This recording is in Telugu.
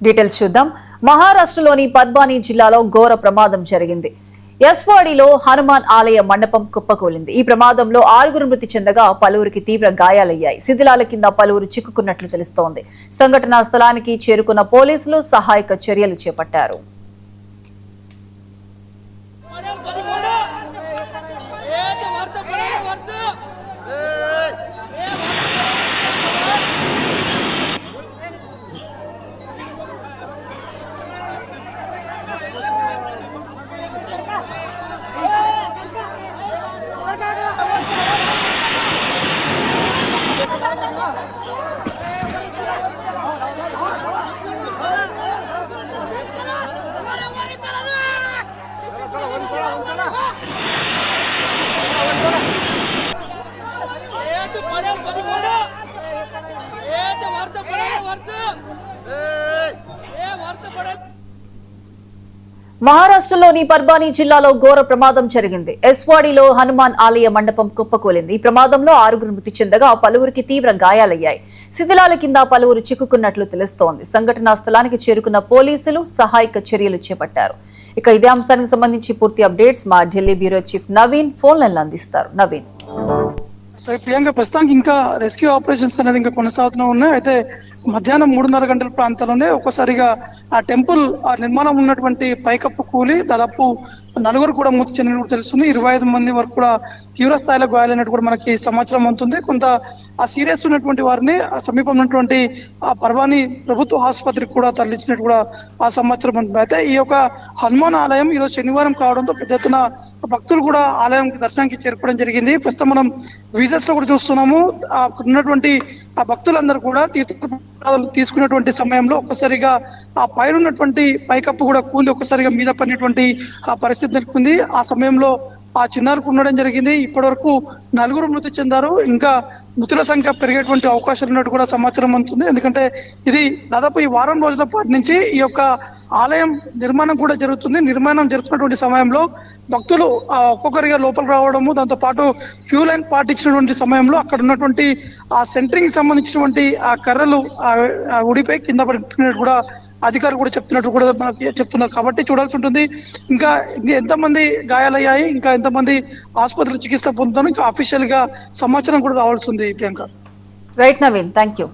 డీటెయిల్స్ చూద్దాం. మహారాష్ట్రలోని పర్బానీ జిల్లాలో ఘోర ప్రమాదం జరిగింది. యస్వాడిలో హనుమాన్ ఆలయ మండపం కుప్పకూలింది. ఈ ప్రమాదంలో 6 మృతి చెందగా పలువురికి తీవ్ర గాయాలయ్యాయి. శిథిలాల కింద పలువురు చిక్కుకున్నట్లు తెలుస్తోంది. సంఘటనా స్థలానికి చేరుకున్న పోలీసులు సహాయక చర్యలు చేపట్టారు. మహారాష్ట్రలోని పర్బానీ జిల్లాలో ఘోర ప్రమాదం జరిగింది. యస్వాడిలో హనుమాన్ ఆలయ మండపం కుప్పకూలింది. ఈ ప్రమాదంలో 6 మృతి చెందగా పలువురికి తీవ్ర గాయాలయ్యాయి. శిథిలాల కింద పలువురు చిక్కుకున్నట్లు తెలుస్తోంది. సంఘటనా స్థలానికి చేరుకున్న పోలీసులు సహాయక చర్యలు చేపట్టారు. ఇక ఇదే అంశానికి సంబంధించి పూర్తి అప్డేట్స్ మా ఢిల్లీ బ్యూరో చీఫ్ నవీన్ ఫోన్లలో అందిస్తారు. నవీన్, ప్రియాంక, ప్రస్తుతానికి ఇంకా రెస్క్యూ ఆపరేషన్స్ అనేది ఇంకా కొనసాగుతూ ఉన్నాయి. అయితే మధ్యాహ్నం 3:30 గంటల ప్రాంతంలోనే ఒక్కసారిగా ఆ టెంపుల్ నిర్మాణం ఉన్నటువంటి పైకప్పు కూలి దాదాపు 4 కూడా మృతి చెందినట్టు తెలుస్తుంది. 25 మంది వరకు కూడా తీవ్ర స్థాయిలో గాయాలైనట్టు కూడా మనకి సమాచారం అందుతుంది. కొంత ఆ సీరియస్ ఉన్నటువంటి వారిని సమీపంలో ఉన్నటువంటి ఆ పర్వాణి ప్రభుత్వ ఆసుపత్రికి కూడా తరలించినట్టు కూడా ఆ సమాచారం ఉంటుంది. అయితే ఈ యొక్క హనుమాన్ ఆలయం ఈరోజు శనివారం కావడంతో పెద్ద ఎత్తున భక్తులు కూడా ఆలయం దర్శనానికి చేరుకోవడం జరిగింది. ప్రస్తుతం మనం విజువల్స్ లో కూడా చూస్తున్నాము. ఉన్నటువంటి ఆ భక్తులందరూ కూడా తీర్థ తీసుకున్నటువంటి సమయంలో ఒక్కసారిగా ఆ పైన ఉన్నటువంటి పైకప్పు కూడా కూలి ఒక్కసారిగా మీద పడినటువంటి ఆ పరిస్థితి నెలకొంది. ఆ సమయంలో ఆ చిన్నారికి ఉండడం జరిగింది. ఇప్పటి వరకు 4 మృతి చెందారు. ఇంకా మృతుల సంఖ్య పెరిగేటువంటి అవకాశాలు ఉన్నట్టు కూడా సమాచారం అందుతుంది. ఎందుకంటే ఇది దాదాపు ఈ వారం రోజుల పాటు నుంచి ఈ యొక్క ఆలయం నిర్మాణం కూడా జరుగుతుంది. నిర్మాణం జరుగుతున్నటువంటి సమయంలో భక్తులు ఒక్కొక్కరిగా లోపలికి రావడము, దాంతో పాటు క్యూ లైన్ పాటించినటువంటి సమయంలో అక్కడ ఉన్నటువంటి ఆ సెంటరింగ్ సంబంధించినటువంటి ఆ కర్రలు ఉడిపై కింద పడినట్టు కూడా అధికారులు కూడా చెప్తున్నట్టు కూడా మనకి చెప్తున్నారు. కాబట్టి చూడాల్సి ఉంటుంది ఇంకా ఎంతమంది గాయాలయ్యాయి, ఇంకా ఎంతమంది ఆసుపత్రిలో చికిత్స పొందుతారు, ఇంకా అఫీషియల్ గా సమాచారం కూడా రావాల్సి ఉంది. Priyanka. Right Naveen, thank you.